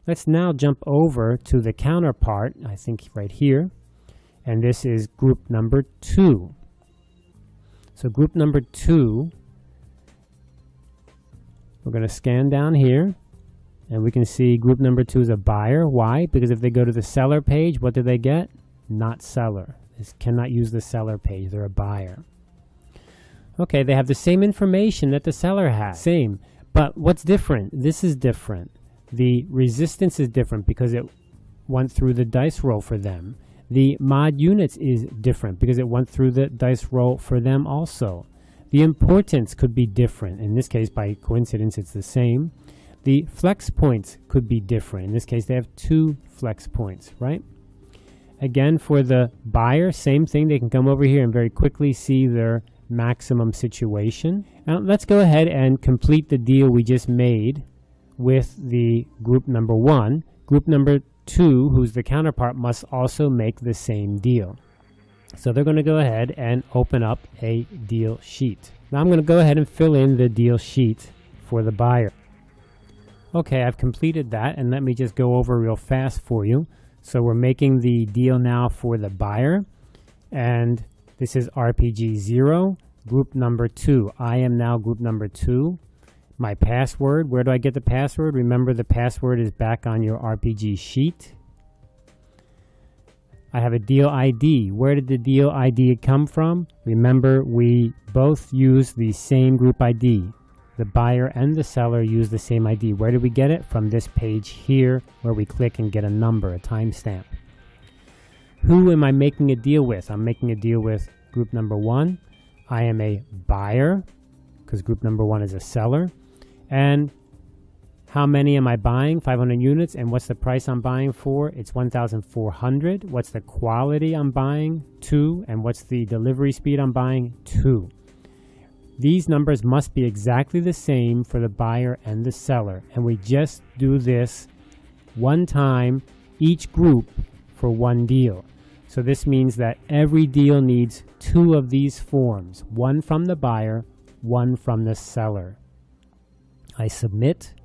Let's now jump over to the counterpart, I think right here, and this is group number 2. So group number 2, we're going to scan down here, and we can see group number 2 is a buyer. Why? Because if they go to the seller page, what do they get? Not seller. This cannot use the seller page. They're a buyer. Okay, they have the same information that the seller has. Same. But what's different? This is different. The resistance is different because it went through the dice roll for them. The mod units is different because it went through the dice roll for them also. The importance could be different. In this case, by coincidence, it's the same. The flex points could be different. In this case, they have 2 flex points, right? Again, for the buyer, same thing. They can come over here and very quickly see their maximum situation. Now, let's go ahead and complete the deal we just made with the group number 1. Group number 2, who's the counterpart, must also make the same deal. So they're going to go ahead and open up a deal sheet. Now I'm going to go ahead and fill in the deal sheet for the buyer. Okay, I've completed that, and let me just go over real fast for you. So we're making the deal now for the buyer, and this is RPG 0, group number 2. I am now group number 2. My password, where do I get the password? Remember, the password is back on your RPG sheet. I have a deal ID. Where did the deal ID come from? Remember, we both use the same group ID. The buyer and the seller use the same ID. Where did we get it? From this page here, where we click and get a number, a timestamp. Who am I making a deal with? I'm making a deal with group number 1. I am a buyer, because group number 1 is a seller. And how many am I buying? 500 units. And what's the price I'm buying for? It's 1,400. What's the quality I'm buying? 2. And what's the delivery speed I'm buying? 2. These numbers must be exactly the same for the buyer and the seller. And we just do this one time, each group, for one deal. So this means that every deal needs 2 of these forms. 1 from the buyer, 1 from the seller. I submit.